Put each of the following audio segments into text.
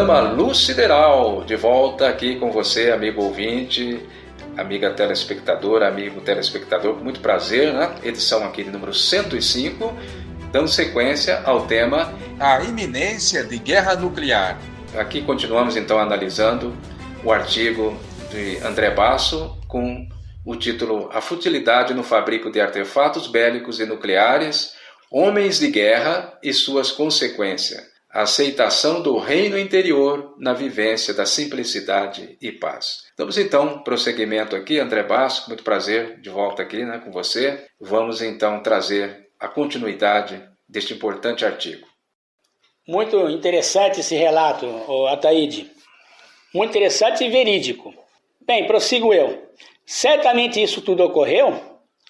programa Luz Sideral, de volta aqui com você, amigo ouvinte, amiga telespectadora, amigo telespectador, com muito prazer, né? Edição aqui de número 105, dando sequência ao tema A iminência de guerra nuclear. Aqui continuamos então analisando o artigo de André Basso com o título A Futilidade no Fabrico de Artefatos Bélicos e Nucleares, Homens de Guerra e Suas Consequências. A aceitação do reino interior na vivência da simplicidade e paz. Damos então prosseguimento aqui, André Basso, com muito prazer de volta aqui, né, com você. Vamos então trazer a continuidade deste importante artigo. Muito interessante esse relato, Ataíde. Muito interessante e verídico. Bem, prossigo eu. Certamente isso tudo ocorreu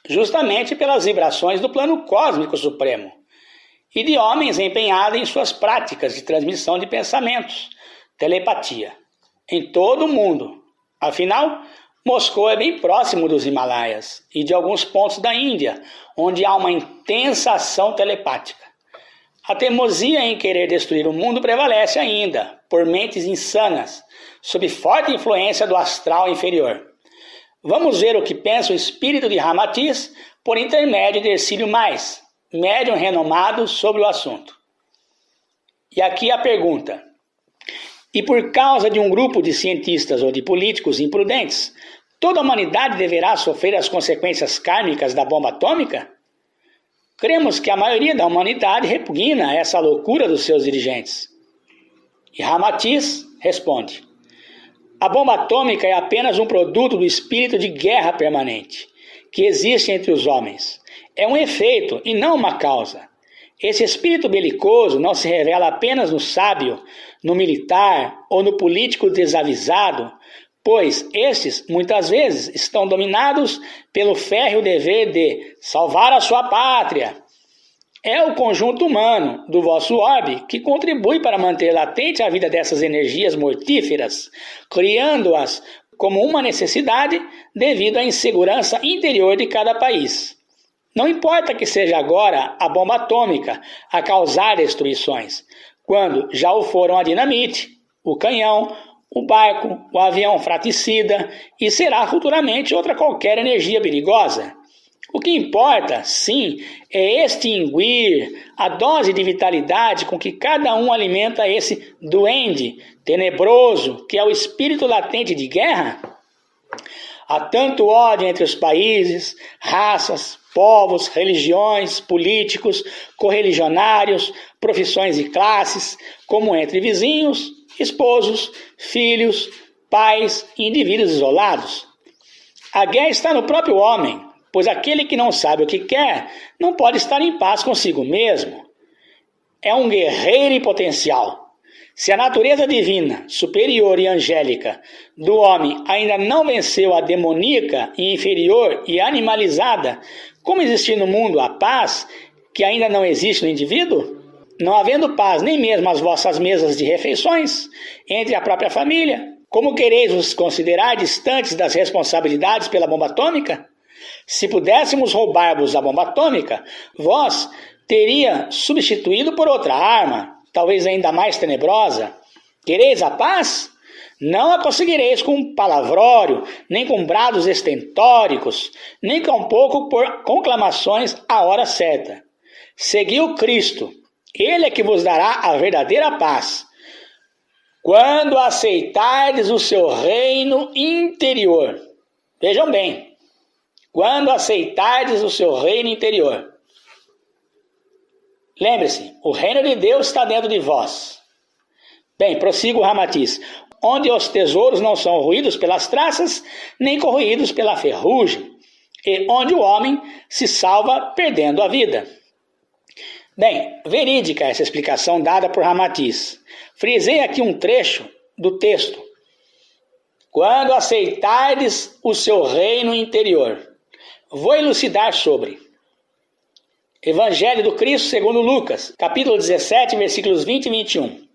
justamente pelas vibrações do plano cósmico supremo e de homens empenhados em suas práticas de transmissão de pensamentos, telepatia, em todo o mundo. Afinal, Moscou é bem próximo dos Himalaias e de alguns pontos da Índia, onde há uma intensa ação telepática. A teimosia em querer destruir o mundo prevalece ainda, por mentes insanas, sob forte influência do astral inferior. Vamos ver o que pensa o espírito de Ramatiz por intermédio de Hercílio Mais, médium renomado sobre o assunto. E aqui a pergunta: e por causa de um grupo de cientistas ou de políticos imprudentes, toda a humanidade deverá sofrer as consequências kármicas da bomba atômica? Cremos que a maioria da humanidade repugna essa loucura dos seus dirigentes. E Ramatiz responde: a bomba atômica é apenas um produto do espírito de guerra permanente que existe entre os homens. É um efeito e não uma causa. Esse espírito belicoso não se revela apenas no sábio, no militar ou no político desavisado, pois estes, muitas vezes, estão dominados pelo férreo dever de salvar a sua pátria. É o conjunto humano do vosso orbe que contribui para manter latente a vida dessas energias mortíferas, criando-as como uma necessidade devido à insegurança interior de cada país. Não importa que seja agora a bomba atômica a causar destruições, quando já o foram a dinamite, o canhão, o barco, o avião fratricida e será futuramente outra qualquer energia perigosa. O que importa, sim, é extinguir a dose de vitalidade com que cada um alimenta esse duende tenebroso que é o espírito latente de guerra. Há tanto ódio entre os países, raças, povos, religiões, políticos, correligionários, profissões e classes, como entre vizinhos, esposos, filhos, pais e indivíduos isolados. A guerra está no próprio homem, pois aquele que não sabe o que quer não pode estar em paz consigo mesmo. É um guerreiro em potencial. Se a natureza divina, superior e angélica do homem ainda não venceu a demoníaca e inferior e animalizada, como existir no mundo a paz que ainda não existe no indivíduo? Não havendo paz nem mesmo às vossas mesas de refeições, entre a própria família, como quereis vos considerar distantes das responsabilidades pela bomba atômica? Se pudéssemos roubar-vos a bomba atômica, vós teria substituído por outra arma, talvez ainda mais tenebrosa. Quereis a paz? Não a conseguireis com palavrório, nem com brados estentóricos, nem tampouco por conclamações à hora certa. Segui o Cristo, Ele é que vos dará a verdadeira paz. Quando aceitardes o seu reino interior. Vejam bem, quando aceitardes o seu reino interior. Lembre-se, o reino de Deus está dentro de vós. Bem, prossigo o Ramatiz. Onde os tesouros não são ruídos pelas traças, nem corroídos pela ferrugem, e onde o homem se salva perdendo a vida. Bem, verídica essa explicação dada por Ramatiz. Frisei aqui um trecho do texto. Quando aceitardes o seu reino interior. Vou elucidar sobre. Evangelho do Cristo segundo Lucas, capítulo 17, versículos 20 e 21.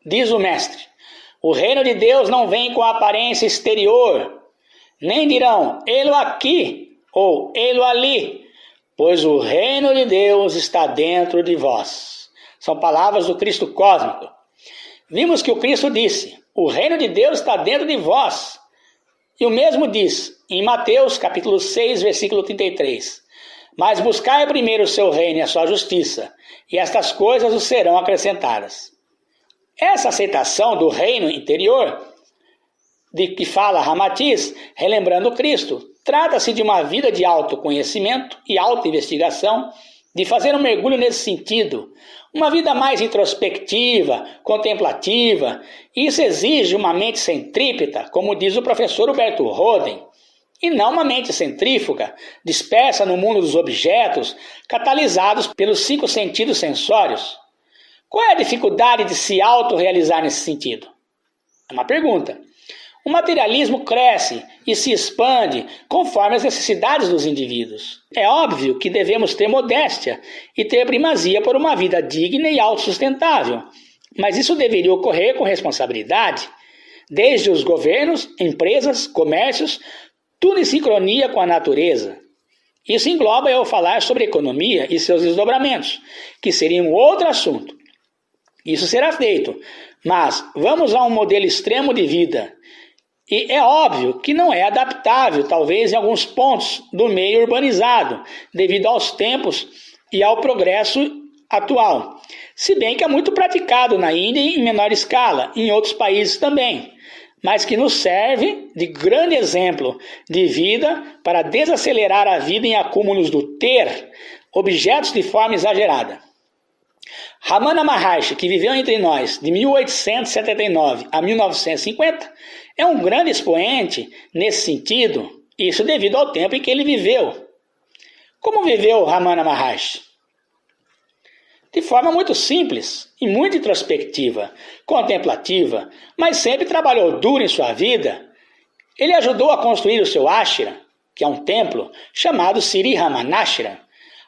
Diz o mestre: o reino de Deus não vem com a aparência exterior, nem dirão, ele aqui ou ele ali, pois o reino de Deus está dentro de vós. São palavras do Cristo cósmico. vimos que o Cristo disse: o reino de Deus está dentro de vós. E o mesmo diz em Mateus capítulo 6, versículo 33. Mas buscai primeiro o seu reino e a sua justiça, e estas coisas os serão acrescentadas. Essa aceitação do reino interior, de que fala Ramatiz, relembrando Cristo, trata-se de uma vida de autoconhecimento e autoinvestigação, de fazer um mergulho nesse sentido, uma vida mais introspectiva, contemplativa. Isso exige uma mente centrípeta, como diz o professor Huberto Roden, e não uma mente centrífuga, dispersa no mundo dos objetos, catalisados pelos 5 sentidos sensórios. Qual é a dificuldade de se autorrealizar nesse sentido? É uma pergunta. O materialismo cresce e se expande conforme as necessidades dos indivíduos. É óbvio que devemos ter modéstia e ter primazia por uma vida digna e autossustentável, mas isso deveria ocorrer com responsabilidade, desde os governos, empresas, comércios, tudo em sincronia com a natureza. Isso engloba eu falar sobre economia e seus desdobramentos, que seria um outro assunto. Isso será feito, mas vamos a um modelo extremo de vida. E é óbvio que não é adaptável, talvez em alguns pontos do meio urbanizado, devido aos tempos e ao progresso atual. Se bem que é muito praticado na Índia em menor escala, e em outros países também, mas que nos serve de grande exemplo de vida para desacelerar a vida em acúmulos do ter, objetos de forma exagerada. Ramana Maharshi, que viveu entre nós de 1879 a 1950, é um grande expoente nesse sentido, isso devido ao tempo em que ele viveu. Como viveu Ramana Maharshi? De forma muito simples e muito introspectiva, contemplativa, mas sempre trabalhou duro em sua vida. Ele ajudou a construir o seu ashram, que é um templo, chamado Sri Ramanashram,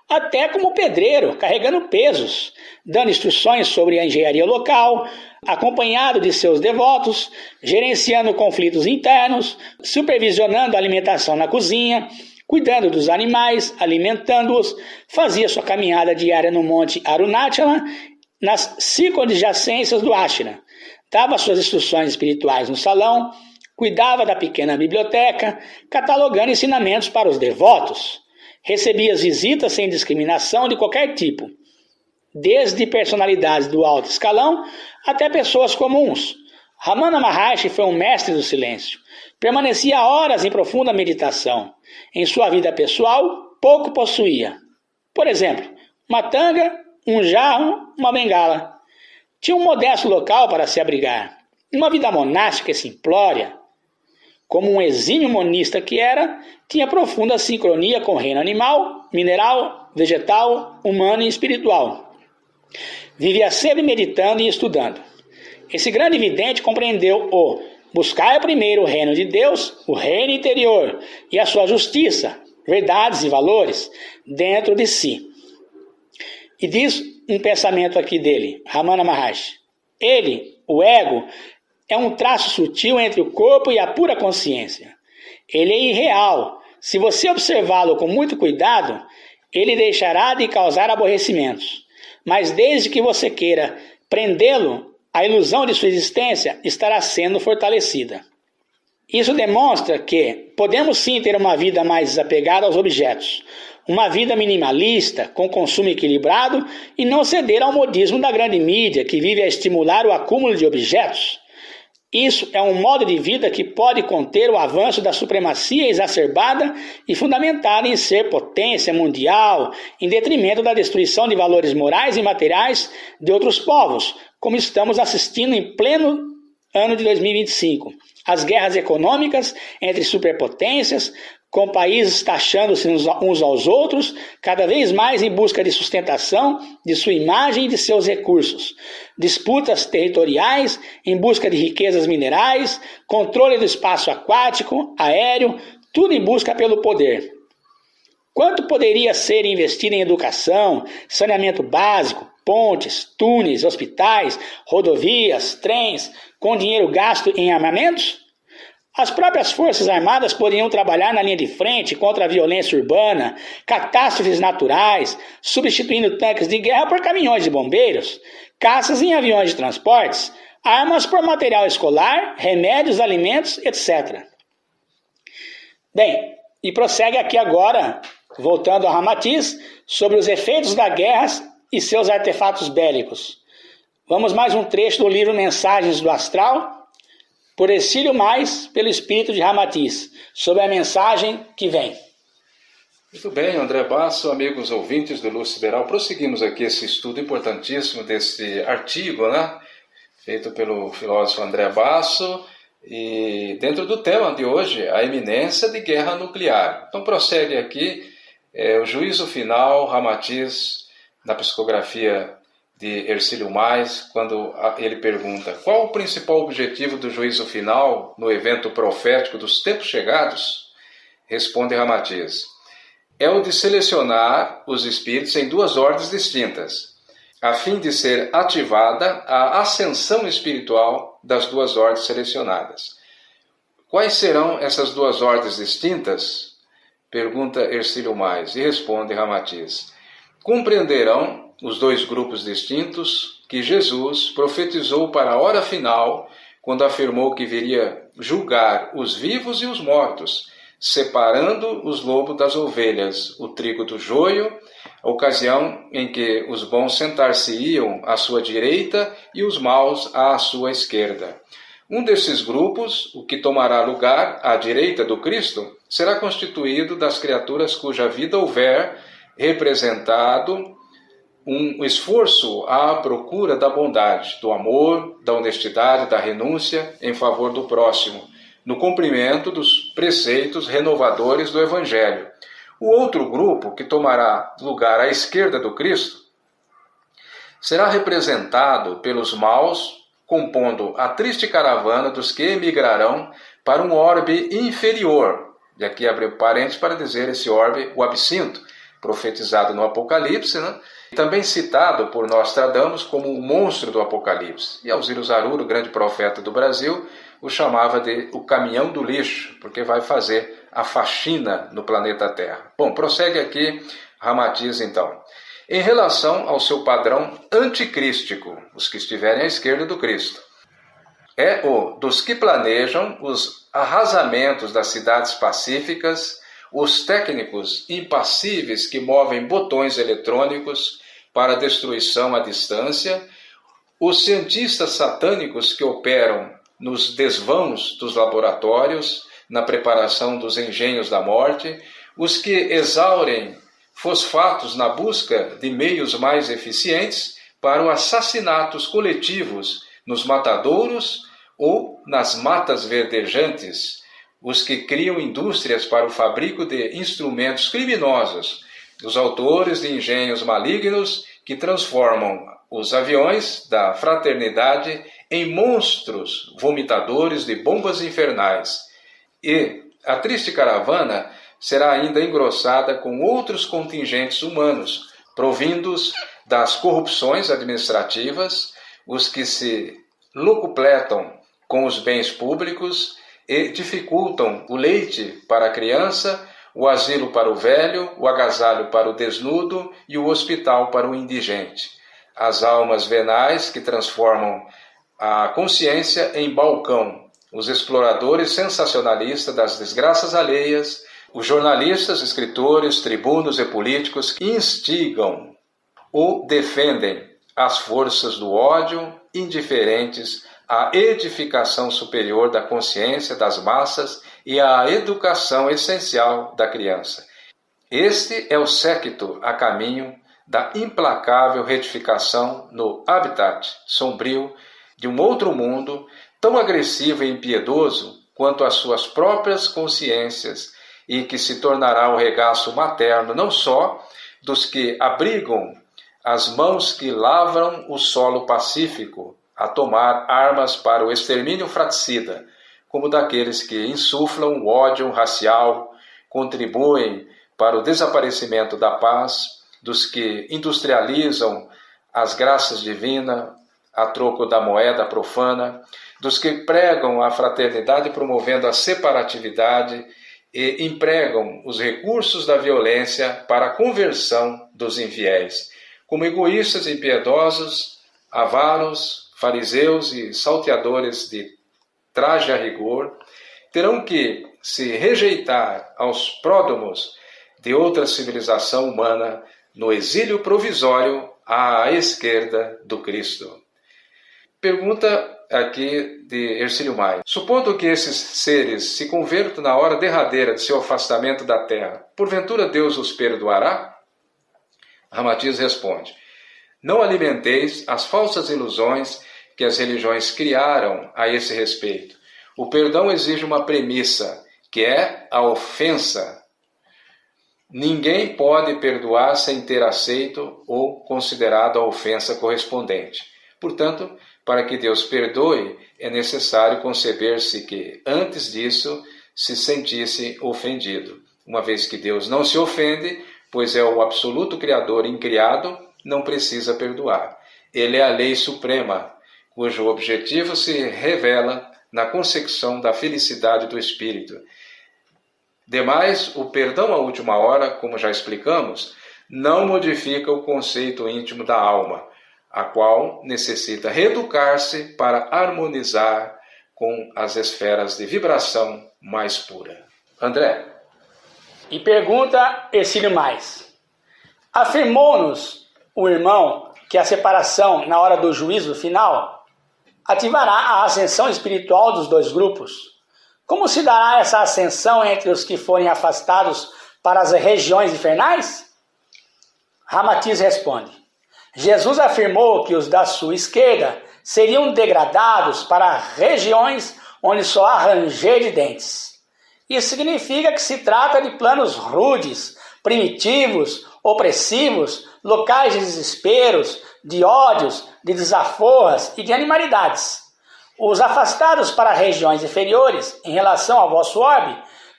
até como pedreiro, carregando pesos, dando instruções sobre a engenharia local, acompanhado de seus devotos, gerenciando conflitos internos, supervisionando a alimentação na cozinha, cuidando dos animais, alimentando-os, fazia sua caminhada diária no Monte Arunachala, nas circunadjacências do ashram, dava suas instruções espirituais no salão, cuidava da pequena biblioteca, catalogando ensinamentos para os devotos. Recebia as visitas sem discriminação de qualquer tipo, desde personalidades do alto escalão até pessoas comuns. Ramana Maharshi foi um mestre do silêncio. Permanecia horas em profunda meditação. Em sua vida pessoal, pouco possuía. Por exemplo, uma tanga, um jarro, uma bengala. Tinha um modesto local para se abrigar. Uma vida monástica e simplória. Como um exímio monista que era, tinha profunda sincronia com o reino animal, mineral, vegetal, humano e espiritual. Vivia sempre meditando e estudando. Esse grande vidente compreendeu o buscar primeiro o reino de Deus, o reino interior e a sua justiça, verdades e valores dentro de si. E diz um pensamento aqui dele, Ramana Maharshi. Ele, o ego, é um traço sutil entre o corpo e a pura consciência. Ele é irreal. Se você observá-lo com muito cuidado, ele deixará de causar aborrecimentos. Mas desde que você queira prendê-lo, a ilusão de sua existência estará sendo fortalecida. Isso demonstra que podemos sim ter uma vida mais desapegada aos objetos, uma vida minimalista, com consumo equilibrado e não ceder ao modismo da grande mídia que vive a estimular o acúmulo de objetos. Isso é um modo de vida que pode conter o avanço da supremacia exacerbada e fundamentada em ser potência mundial, em detrimento da destruição de valores morais e materiais de outros povos, como estamos assistindo em pleno ano de 2025. As guerras econômicas entre superpotências, com países taxando-se uns aos outros, cada vez mais em busca de sustentação de sua imagem e de seus recursos. Disputas territoriais em busca de riquezas minerais, controle do espaço aquático, aéreo, tudo em busca pelo poder. Quanto poderia ser investido em educação, saneamento básico, pontes, túneis, hospitais, rodovias, trens, com dinheiro gasto em armamentos? As próprias Forças Armadas poderiam trabalhar na linha de frente contra a violência urbana, catástrofes naturais, substituindo tanques de guerra por caminhões de bombeiros, caças em aviões de transportes, armas por material escolar, remédios, alimentos, etc. Bem, e prossegue aqui agora, voltando a Ramatiz, sobre os efeitos da guerra e seus artefatos bélicos. Vamos mais um trecho do livro Mensagens do Astral, por Hercílio Mais, pelo espírito de Ramatiz, sobre a mensagem que vem. Muito bem, André Basso, amigos ouvintes do Luz Sideral, prosseguimos aqui esse estudo importantíssimo desse artigo, né, feito pelo filósofo André Basso, e dentro do tema de hoje, a iminência de guerra nuclear. Então prossegue aqui o juízo final, Ramatiz, na psicografia de Hercílio Mais, quando ele pergunta: qual o principal objetivo do juízo final no evento profético dos tempos chegados? Responde Ramatiz: é o de selecionar os espíritos em duas ordens distintas, a fim de ser ativada a ascensão espiritual das duas ordens selecionadas. Quais serão essas duas ordens distintas? Pergunta Hercílio Mais, e responde Ramatiz: compreenderão os dois grupos distintos que Jesus profetizou para a hora final, quando afirmou que viria julgar os vivos e os mortos, separando os lobos das ovelhas, o trigo do joio, a ocasião em que os bons sentar-se-iam à sua direita e os maus à sua esquerda. Um desses grupos, o que tomará lugar à direita do Cristo, será constituído das criaturas cuja vida houver representado um esforço à procura da bondade, do amor, da honestidade, da renúncia em favor do próximo, no cumprimento dos preceitos renovadores do Evangelho. O outro grupo, que tomará lugar à esquerda do Cristo, será representado pelos maus, compondo a triste caravana dos que emigrarão para um orbe inferior. E aqui abre parênteses para dizer esse orbe, o absinto, profetizado no Apocalipse, né? Também citado por Nostradamus como o monstro do Apocalipse. E Alziro Zaruro, grande profeta do Brasil, o chamava de o caminhão do lixo, porque vai fazer a faxina no planeta Terra. Bom, prossegue aqui Ramatiz então. Em relação ao seu padrão anticrístico, os que estiverem à esquerda do Cristo, é o dos que planejam os arrasamentos das cidades pacíficas, os técnicos impassíveis que movem botões eletrônicos para destruição à distância, os cientistas satânicos que operam nos desvãos dos laboratórios, na preparação dos engenhos da morte, os que exaurem fosfatos na busca de meios mais eficientes para os assassinatos coletivos nos matadouros ou nas matas verdejantes, os que criam indústrias para o fabrico de instrumentos criminosos, os autores de engenhos malignos que transformam os aviões da fraternidade em monstros vomitadores de bombas infernais. E a triste caravana será ainda engrossada com outros contingentes humanos, provindos das corrupções administrativas, os que se locupletam com os bens públicos e dificultam o leite para a criança, o asilo para o velho, o agasalho para o desnudo e o hospital para o indigente. As almas venais que transformam a consciência em balcão, os exploradores sensacionalistas das desgraças alheias, os jornalistas, escritores, tribunos e políticos que instigam ou defendem as forças do ódio, indiferentes à edificação superior da consciência das massas e à educação essencial da criança. Este é o séquito a caminho da implacável retificação no habitat sombrio de um outro mundo tão agressivo e impiedoso quanto as suas próprias consciências e que se tornará o regaço materno não só dos que abrigam as mãos que lavram o solo pacífico a tomar armas para o extermínio fratricida, como daqueles que insuflam o ódio racial, contribuem para o desaparecimento da paz, dos que industrializam as graças divinas a troco da moeda profana, dos que pregam a fraternidade promovendo a separatividade e empregam os recursos da violência para a conversão dos infiéis, como egoístas e impiedosos, avaros, fariseus e salteadores de traje a rigor, terão que se rejeitar aos pródomos de outra civilização humana no exílio provisório à esquerda do Cristo. Pergunta aqui de Hercílio Maia. Supondo que esses seres se convertam na hora derradeira de seu afastamento da terra, porventura Deus os perdoará? Ramatiz responde: não alimenteis as falsas ilusões que as religiões criaram a esse respeito. O perdão exige uma premissa, que é a ofensa. Ninguém pode perdoar sem ter aceito ou considerado a ofensa correspondente. Portanto, para que Deus perdoe, é necessário conceber-se que, antes disso, se sentisse ofendido. Uma vez que Deus não se ofende, pois é o absoluto Criador incriado, não precisa perdoar. Ele é a lei suprema, cujo objetivo se revela na consecução da felicidade do Espírito. Demais, o perdão à última hora, como já explicamos, não modifica o conceito íntimo da alma, a qual necessita reeducar-se para harmonizar com as esferas de vibração mais pura. André. E pergunta Hercílio Mais. Afirmou-nos o irmão que a separação na hora do juízo final ativará a ascensão espiritual dos dois grupos. Como se dará essa ascensão entre os que forem afastados para as regiões infernais? Ramatiz responde: Jesus afirmou que os da sua esquerda seriam degradados para regiões onde só há ranger de dentes. Isso significa que se trata de planos rudes, primitivos, opressivos, locais de desesperos, de ódios, de desaforras e de animalidades. Os afastados para regiões inferiores, em relação ao vosso orbe,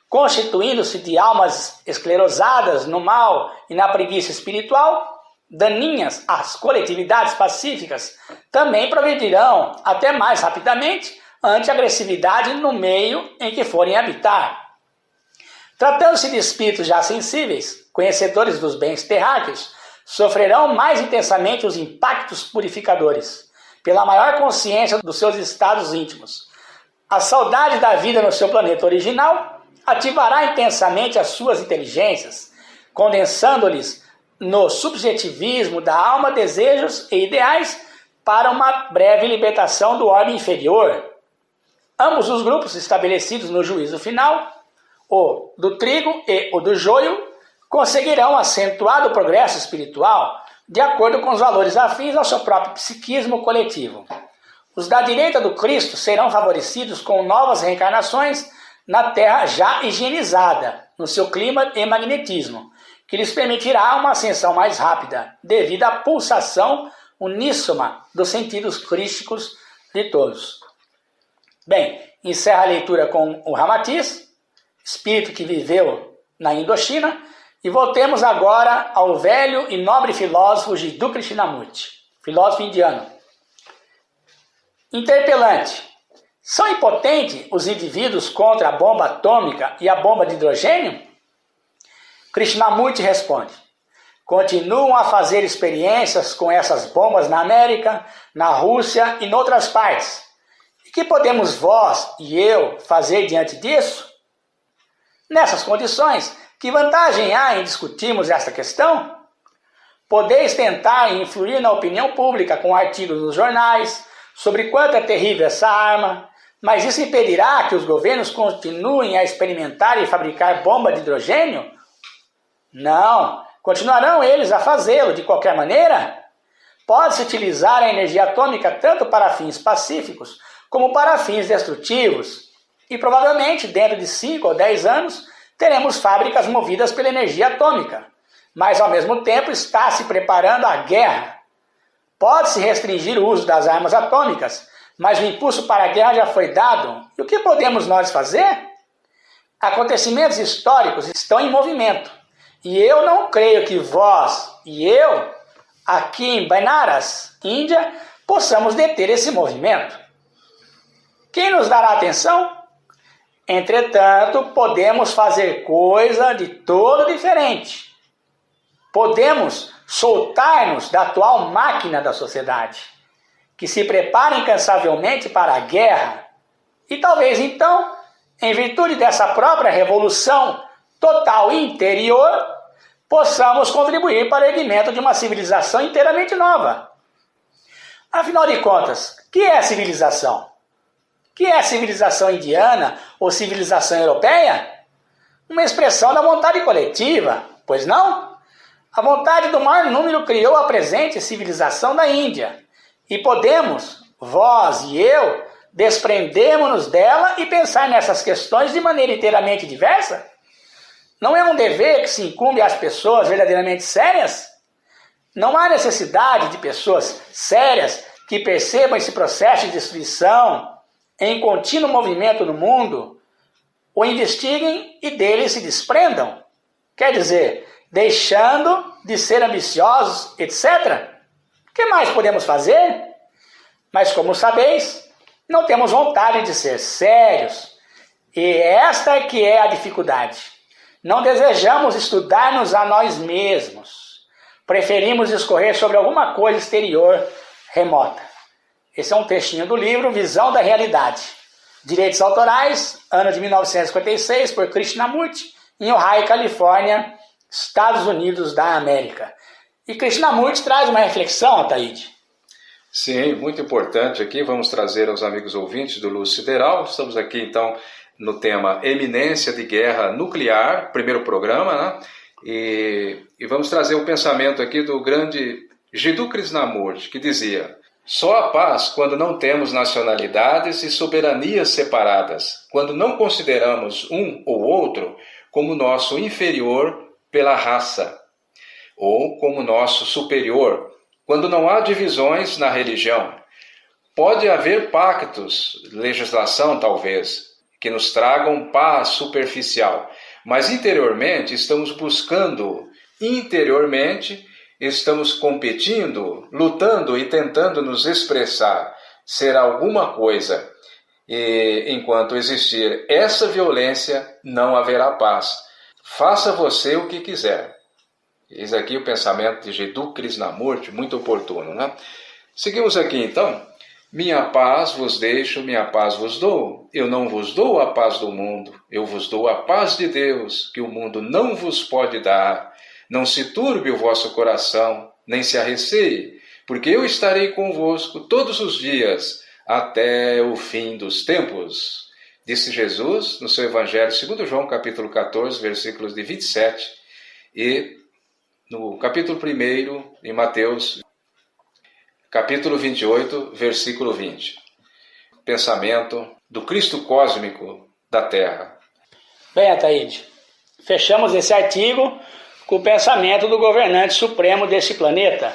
constituindo-se de almas esclerosadas no mal e na preguiça espiritual, daninhas às coletividades pacíficas, também progredirão até mais rapidamente ante a agressividade no meio em que forem habitar. Tratando-se de espíritos já sensíveis, conhecedores dos bens terráqueos, sofrerão mais intensamente os impactos purificadores, pela maior consciência dos seus estados íntimos. A saudade da vida no seu planeta original ativará intensamente as suas inteligências, condensando-lhes no subjetivismo da alma desejos e ideais para uma breve libertação do orbe inferior. Ambos os grupos estabelecidos no juízo final, o do trigo e o do joio, conseguirão acentuado progresso espiritual de acordo com os valores afins ao seu próprio psiquismo coletivo. Os da direita do Cristo serão favorecidos com novas reencarnações na Terra já higienizada, no seu clima e magnetismo, que lhes permitirá uma ascensão mais rápida, devido à pulsação uníssona dos sentidos crísticos de todos. Bem, encerra a leitura com o Ramatiz, espírito que viveu na Indochina, e voltemos agora ao velho e nobre filósofo Jiddu Krishnamurti, filósofo indiano. Interpelante: são impotentes os indivíduos contra a bomba atômica e a bomba de hidrogênio? Krishnamurti responde: continuam a fazer experiências com essas bombas na América, na Rússia e em outras partes. E que podemos vós e eu fazer diante disso? Nessas condições, que vantagem há em discutirmos esta questão? Podeis tentar influir na opinião pública com artigos nos jornais sobre quanto é terrível essa arma, mas isso impedirá que os governos continuem a experimentar e fabricar bomba de hidrogênio? Não, continuarão eles a fazê-lo de qualquer maneira. Pode-se utilizar a energia atômica tanto para fins pacíficos como para fins destrutivos, e provavelmente dentro de 5 ou 10 anos teremos fábricas movidas pela energia atômica, mas ao mesmo tempo está se preparando a guerra. Pode-se restringir o uso das armas atômicas, mas o impulso para a guerra já foi dado. E o que podemos nós fazer? Acontecimentos históricos estão em movimento, e eu não creio que vós e eu, aqui em Benares, Índia, possamos deter esse movimento. Quem nos dará atenção? Entretanto, podemos fazer coisa de todo diferente. Podemos soltar-nos da atual máquina da sociedade. que se prepara incansavelmente para a guerra. E talvez então, em virtude dessa própria revolução total e interior, possamos contribuir para o erguimento de uma civilização inteiramente nova. Afinal de contas, o que é civilização? O que é civilização indiana ou civilização europeia? Uma expressão da vontade coletiva, pois não? A vontade do maior número criou a presente civilização da Índia. E podemos, vós e eu, desprendermos-nos dela e pensar nessas questões de maneira inteiramente diversa? Não é um dever que se incumbe às pessoas verdadeiramente sérias? Não há necessidade de pessoas sérias que percebam esse processo de destruição em contínuo movimento no mundo, o investiguem e dele se desprendam? Quer dizer, deixando de ser ambiciosos, etc. O que mais podemos fazer? Mas como sabeis, não temos vontade de ser sérios. E esta é que é a dificuldade. Não desejamos estudar-nos a nós mesmos. Preferimos discorrer sobre alguma coisa exterior, remota. Esse é um textinho do livro Visão da Realidade. Direitos autorais, ano de 1956, por Krishnamurti, em Ohio, Califórnia, Estados Unidos da América. E Krishnamurti traz uma reflexão, Ataíde. Sim, muito importante aqui. Vamos trazer aos amigos ouvintes do Luz Sideral. Estamos aqui, então, no tema Eminência de Guerra Nuclear, primeiro programa, né? E vamos trazer o pensamento aqui do grande Jiddu Krishnamurti, que dizia: só a paz quando não temos nacionalidades e soberanias separadas, quando não consideramos um ou outro como nosso inferior pela raça, ou como nosso superior, quando não há divisões na religião. Pode haver pactos, legislação talvez, que nos tragam paz superficial, mas interiormente estamos buscando, interiormente estamos competindo, lutando e tentando nos expressar, ser alguma coisa. E enquanto existir essa violência, não haverá paz. Faça você o que quiser. Eis aqui o pensamento de Jiddu Krishnamurti, muito oportuno, né? Seguimos aqui então. Minha paz vos deixo, minha paz vos dou. Eu não vos dou a paz do mundo, eu vos dou a paz de Deus, que o mundo não vos pode dar. Não se turbe o vosso coração, nem se arreceie, porque eu estarei convosco todos os dias, até o fim dos tempos. Disse Jesus no seu Evangelho, segundo João, capítulo 14, versículos de 27, e no capítulo 1, em Mateus, capítulo 28, versículo 20. Pensamento do Cristo cósmico da Terra. Bem, Ataíde, fechamos esse artigo com o pensamento do governante supremo desse planeta,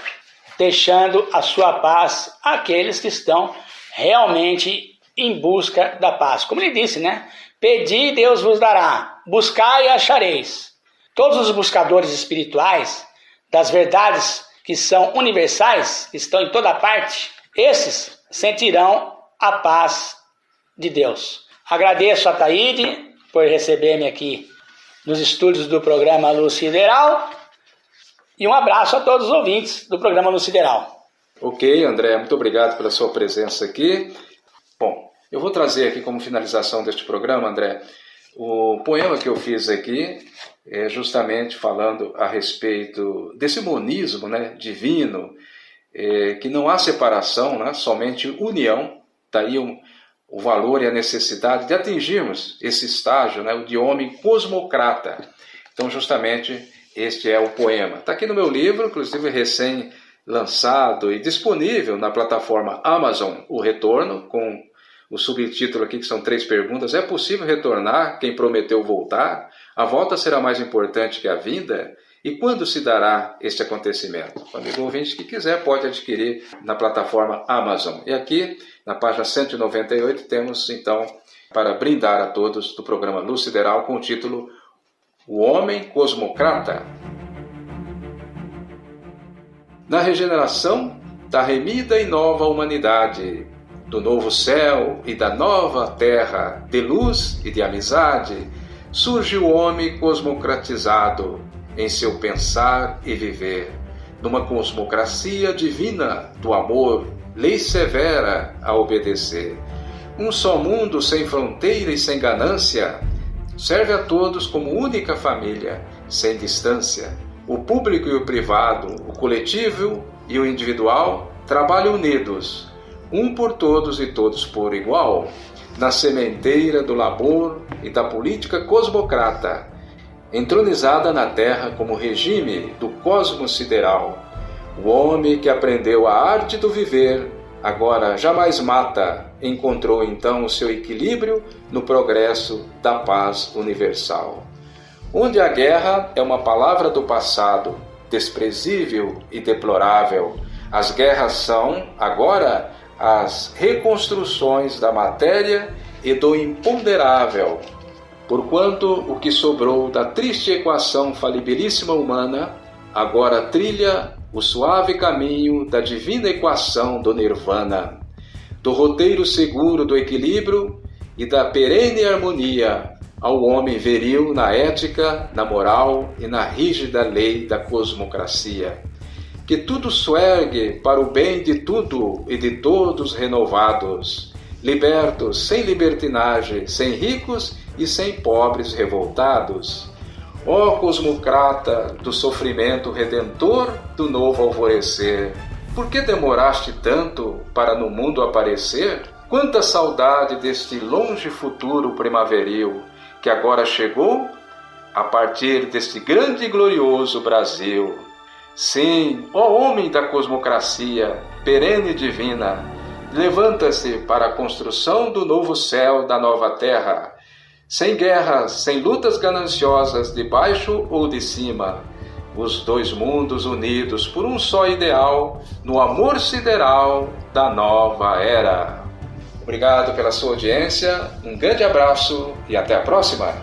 deixando a sua paz àqueles que estão realmente em busca da paz. Como ele disse, né? Pedi e Deus vos dará, buscai e achareis. Todos os buscadores espirituais das verdades que são universais, que estão em toda parte, esses sentirão a paz de Deus. Agradeço a Ataíde por receber-me aqui nos estúdios do programa Luz Sideral e um abraço a todos os ouvintes do programa Luz Sideral. Ok, André, muito obrigado pela sua presença aqui. Bom, eu vou trazer aqui como finalização deste programa, André, o poema que eu fiz aqui, é justamente falando a respeito desse monismo, né, divino, que não há separação, né, somente união. Daí o valor e a necessidade de atingirmos esse estágio, né, de homem cosmocrata. Então, justamente, este é o poema. Está aqui no meu livro, inclusive recém-lançado e disponível na plataforma Amazon, O Retorno, com o subtítulo aqui, que são 3 perguntas. É possível retornar quem prometeu voltar? A volta será mais importante que a vinda? E quando se dará este acontecimento? O amigo ouvinte que quiser pode adquirir na plataforma Amazon. E aqui, na página 198, temos, então, para brindar a todos do programa Luz Sideral com o título O Homem Cosmocrata. Na regeneração da remida e nova humanidade, do novo céu e da nova terra, de luz e de amizade, surge o homem cosmocratizado em seu pensar e viver, numa cosmocracia divina do amor, lei severa a obedecer. Um só mundo sem fronteira e sem ganância serve a todos como única família, sem distância. O público e o privado, o coletivo e o individual trabalham unidos, um por todos e todos por igual, na sementeira do labor e da política cosmocrata, entronizada na Terra como regime do cosmos sideral. O homem que aprendeu a arte do viver, agora jamais mata, encontrou então o seu equilíbrio no progresso da paz universal. Onde a guerra é uma palavra do passado, desprezível e deplorável, as guerras são, agora, as reconstruções da matéria e do imponderável, porquanto o que sobrou da triste equação falibilíssima humana agora trilha o suave caminho da divina equação do nirvana, do roteiro seguro do equilíbrio e da perene harmonia ao homem viril na ética, na moral e na rígida lei da cosmocracia. Que tudo suergue para o bem de tudo e de todos renovados, libertos, sem libertinagem, sem ricos e sem pobres revoltados. Ó cosmocrata do sofrimento redentor do novo alvorecer, por que demoraste tanto para no mundo aparecer? Quanta saudade deste longe futuro primaveril, que agora chegou a partir deste grande e glorioso Brasil. Sim, ó homem da cosmocracia, perene e divina, levanta-se para a construção do novo céu, da nova terra, sem guerras, sem lutas gananciosas de baixo ou de cima, os dois mundos unidos por um só ideal, no amor sideral da nova era. Obrigado pela sua audiência, um grande abraço e até a próxima!